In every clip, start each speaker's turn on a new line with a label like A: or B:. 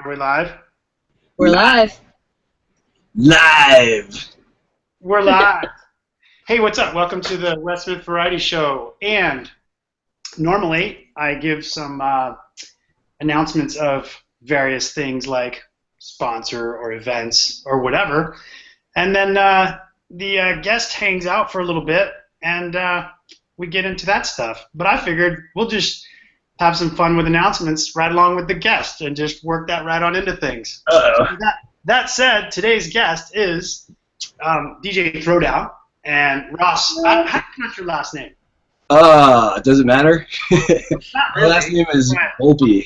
A: Are we live?
B: We're live.
C: Live.
A: We're live. Hey, what's up? Welcome to the Wes Smith Variety Show. And normally I give some announcements of various things like sponsor or events or whatever. And then the guest hangs out for a little bit and we get into that stuff. But I figured we'll just have some fun with announcements right along with the guest and just work that right on into things.
C: Uh-oh.
A: That said, today's guest is DJ Throdown and Ross. How do you pronounce your last name?
C: Does it matter? My last name is Volpe.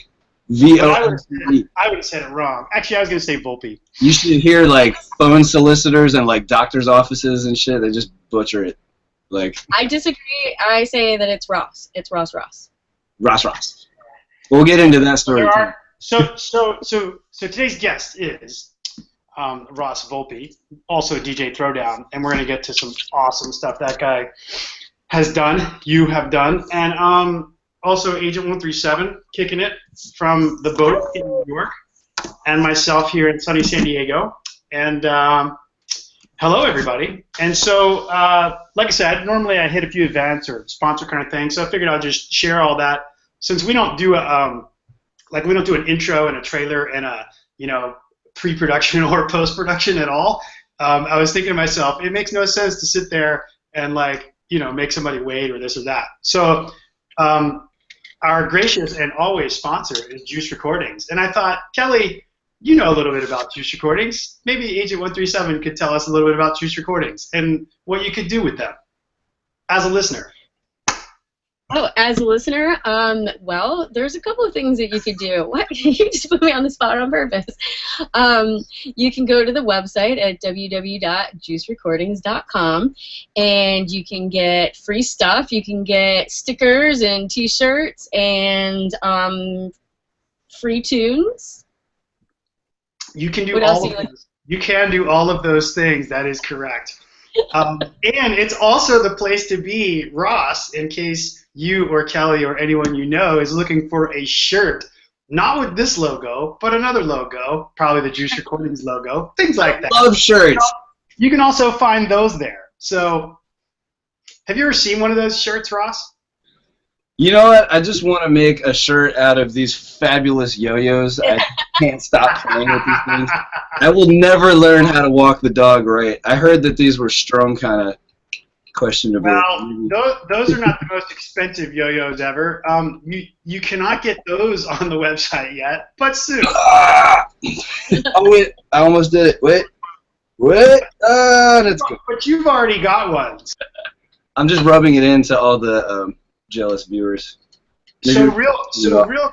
C: V-O-L-P-E.
A: I would have said it wrong. Actually, I was going to say Volpe.
C: You should hear like phone solicitors and like doctors' offices and shit. They just butcher it. Like
B: I disagree. I say that it's Ross. It's Ross.
C: Ross. We'll get into that story.
A: So today's guest is Ross Volpe, also DJ Throdown, and we're going to get to some awesome stuff that guy has done, you have done, and also Agent 137, kicking it from the boat in New York, and myself here in sunny San Diego. And hello, everybody. And so, like I said, normally I hit a few events or sponsor kind of thing, so I figured I'll just share all that. Since we don't do an intro and a trailer and a pre-production or post-production at all, I was thinking to myself, it makes no sense to sit there and make somebody wait or this or that. So our gracious and always sponsor is Juice Recordings, and I thought, Kelly, you know a little bit about Juice Recordings. Maybe Agent 137 could tell us a little bit about Juice Recordings and what you could do with them as a listener.
B: Oh, as a listener, well, there's a couple of things that you could do. What? You just put me on the spot on purpose. You can go to the website at www.juicerecordings.com, and you can get free stuff. You can get stickers and T-shirts and free tunes.
A: You can do all of those. You can do all of those things. That is correct. And it's also the place to be, Ross, in case you or Kelly or anyone you know is looking for a shirt, not with this logo, but another logo, probably the Juice Recordings logo, things like that.
C: Love shirts.
A: You can also find those there. So, have you ever seen one of those shirts, Ross?
C: You know what? I just want to make a shirt out of these fabulous yo-yos. I can't stop playing with these things. I will never learn how to walk the dog right. I heard that these were strung kind of questionable.
A: Well, those are not the most expensive yo-yos ever. You cannot get those on the website yet, but soon.
C: Oh, wait. I almost did it. Wait. That's good.
A: But you've already got ones.
C: I'm just rubbing it into all the jealous viewers.
A: So real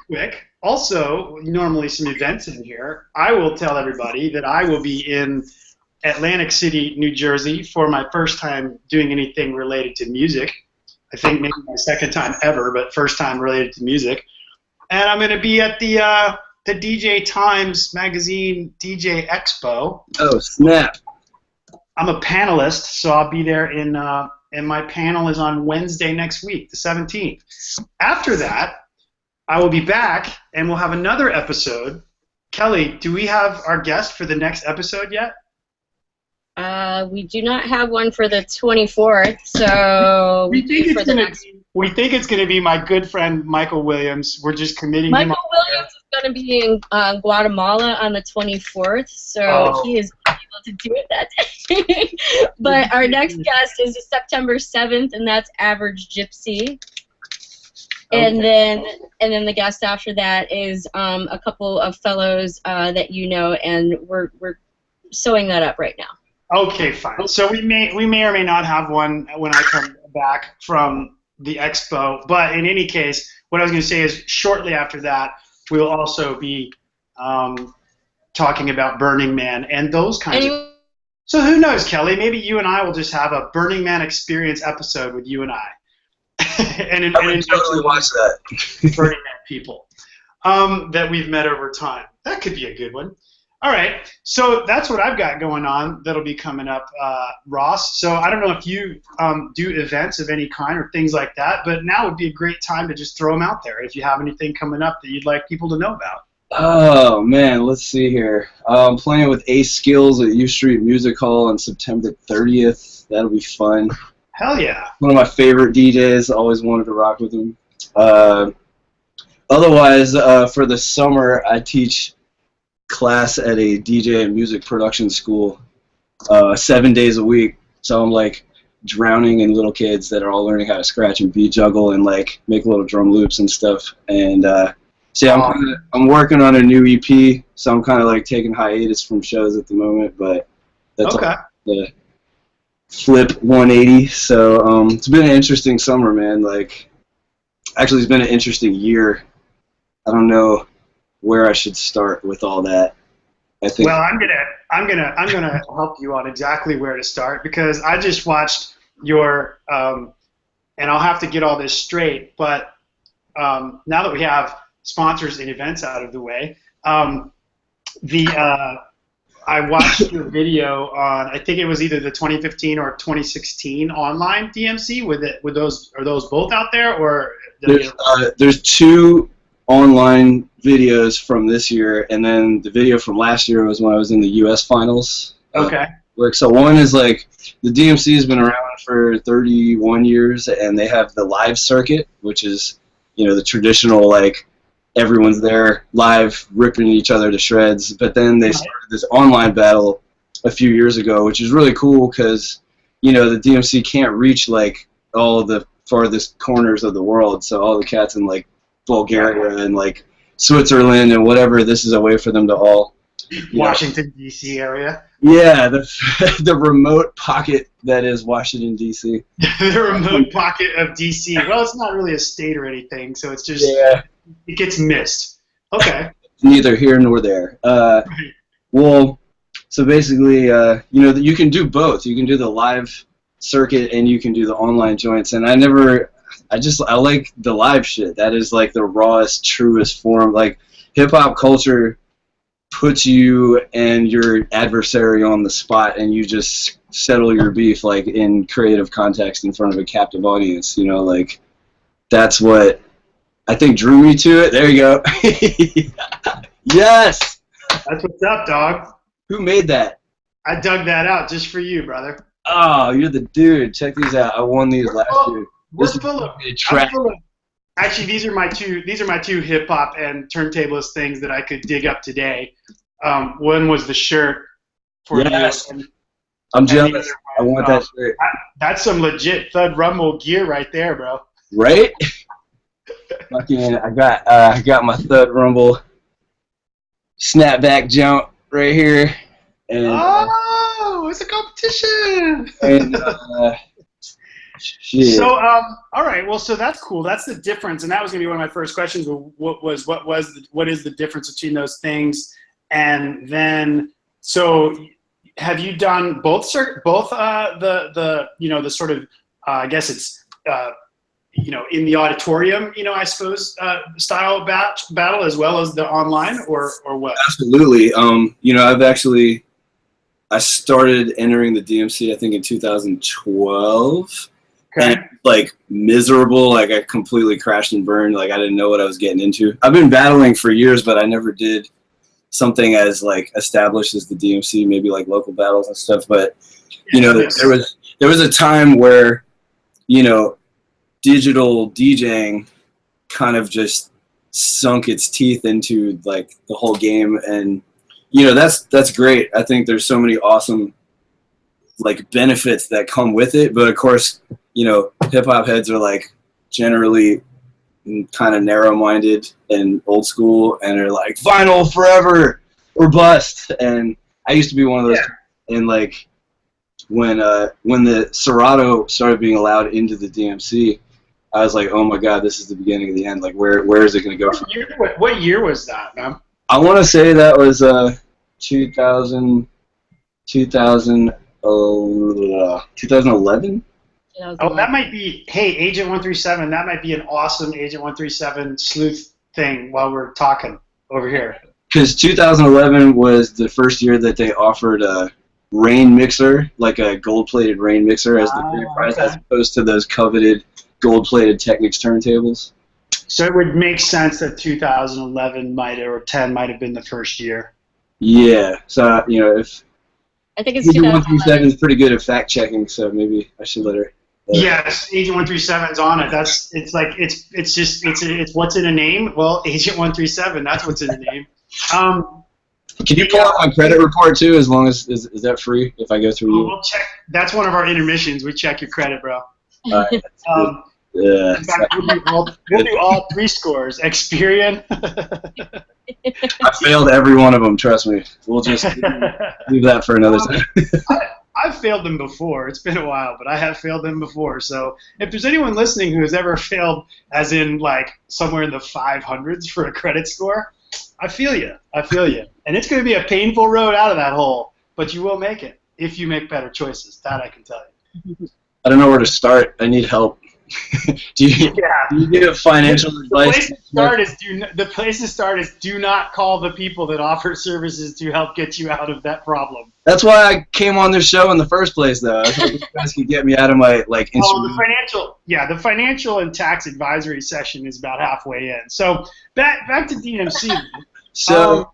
A: quick, also, normally some events in here, I will tell everybody that I will be in Atlantic City, New Jersey for my first time doing anything related to music. I think maybe my second time ever, but first time related to music. And I'm going to be at the DJ Times Magazine DJ Expo.
C: Oh, snap.
A: I'm a panelist, so I'll be there and my panel is on Wednesday next week, the 17th. After that, I will be back, and we'll have another episode. Kelly, do we have our guest for the next episode yet?
B: We do not have one for the 24th, so
A: we think it's going to be my good friend Michael Williams. We're just committing him.
B: Michael Williams is going to be in Guatemala on the 24th, so he is able to do it that day. But our next guest is September 7th, and that's Average Gypsy. And then the guest after that is a couple of fellows that you know, and we're sewing that up right now.
A: Okay, fine. So we may or may not have one when I come back from the expo. But in any case, what I was going to say is shortly after that, we'll also be talking about Burning Man and those kinds of. So who knows, Kelly? Maybe you and I will just have a Burning Man experience episode with you and I.
C: I would totally watch that.
A: Burning Man people that we've met over time. That could be a good one. All right, so that's what I've got going on that'll be coming up, Ross. So I don't know if you do events of any kind or things like that, but now would be a great time to just throw them out there if you have anything coming up that you'd like people to know about.
C: Oh man, let's see here. I'm playing with Ace Skills at U Street Music Hall on September 30th. That'll be fun.
A: Hell yeah.
C: One of my favorite DJs. Always wanted to rock with him. Otherwise, for the summer, I teach class at a DJ and music production school 7 days a week. So I'm like drowning in little kids that are all learning how to scratch and beat juggle and like make little drum loops and stuff. And so yeah, I'm working on a new EP, so I'm kind of like taking hiatus from shows at the moment, but that's
A: Okay.
C: the flip 180. So it's been an interesting summer, man. Like, actually, it's been an interesting year. I don't know where I should start with all that. I think.
A: Well, I'm gonna help you on exactly where to start because I just watched your and I'll have to get all this straight. But now that we have sponsors and events out of the way, I watched your video on I think it was either the 2015 or 2016 online DMC. Are those both out there or?
C: There's two online videos from this year, and then the video from last year was when I was in the US Finals.
A: Okay.
C: So one is like the DMC has been around for 31 years, and they have the live circuit, which is the traditional like everyone's there live ripping each other to shreds. But then they started this online battle a few years ago, which is really cool because the DMC can't reach like all the farthest corners of the world, so all the cats in like Bulgaria and like Switzerland and whatever, this is a way for them to all
A: Washington DC area.
C: Yeah, the remote pocket that is Washington DC.
A: The remote pocket of DC. Well, it's not really a state or anything, so it's just it gets missed. Okay.
C: Neither here nor there. Well, so basically, you can do both. You can do the live circuit and you can do the online joints. And I like the live shit. That is like the rawest, truest form. Like hip hop culture puts you and your adversary on the spot, and you just settle your beef like in creative context in front of a captive audience. Like that's what I think drew me to it. There you go. Yes.
A: That's what's up, dog.
C: Who made that?
A: I dug that out just for you, brother.
C: Oh, you're the dude. Check these out. I won these last year.
A: Actually, these are my two hip hop and turntablist things that I could dig up today. One was the shirt for you.
C: I'm jealous. I want that shirt.
A: That's some legit Thud Rumble gear right there, bro.
C: Right? Fucking, I got my Thud Rumble snapback jump right here. And,
A: it's a competition.
C: And, shit.
A: So, all right. Well, so that's cool. That's the difference, and that was gonna be one of my first questions. What is the difference between those things? And then, so have you done both the sort of I guess it's in the auditorium, I suppose style battle as well as the online or what?
C: Absolutely. I started entering the DMC I think in 2012.
A: Okay.
C: And like miserable, like I completely crashed and burned, like I didn't know what I was getting into. I've been battling for years, but I never did something as like established as the DMC, maybe like local battles and stuff. But there was a time where digital DJing kind of just sunk its teeth into like the whole game, and that's great. I think there's so many awesome like benefits that come with it, but of course hip hop heads are like generally kind of narrow-minded and old school, and are like vinyl forever or bust. And I used to be one of those. And like when the Serato started being allowed into the DMC, I was like, oh my god, this is the beginning of the end. Like where is it going to go from here?
A: What year was that, man?
C: I want to say that was 2011.
A: Oh, that might be. Hey, Agent 137. That might be an awesome Agent 137 sleuth thing while we're talking over here.
C: Because 2011 was the first year that they offered a rain mixer, like a gold-plated rain mixer, as the grand prize, as opposed to those coveted gold-plated Technics turntables.
A: So it would make sense that 2011 or 10 might have been the first year.
C: Yeah. So if
B: I think it's
C: Agent
B: 2011.
C: 137 is pretty good at fact checking, so maybe I should let her.
A: Yes, Agent 137's on it. It's what's in a name? Well, Agent 137, that's what's in a name.
C: Can you pull out my credit report too? As long as is that free if I go through you?
A: We'll check. That's one of our intermissions. We check your credit, bro.
C: Right,
A: In fact, we'll do all 3 scores. Experian.
C: I failed every one of them. Trust me. We'll just leave that for another time.
A: I've failed them before. It's been a while, but I have failed them before. So if there's anyone listening who has ever failed, as in like somewhere in the 500s for a credit score, I feel you. I feel you. And it's going to be a painful road out of that hole, but you will make it if you make better choices. That I can tell you.
C: I don't know where to start. I need help. do you give financial advice?
A: The place to start is do not call the people that offer services to help get you out of that problem.
C: That's why I came on this show in the first place, though. I thought you guys could get me out of my
A: the financial and tax advisory session is about halfway in. So back to DMC.
C: So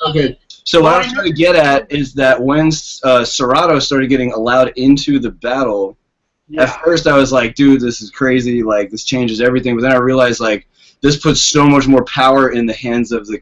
C: okay. So what I was trying to get at is that when Serato started getting allowed into the battle, at first I was like, dude, this is crazy. Like, this changes everything. But then I realized, like, this puts so much more power in the hands of the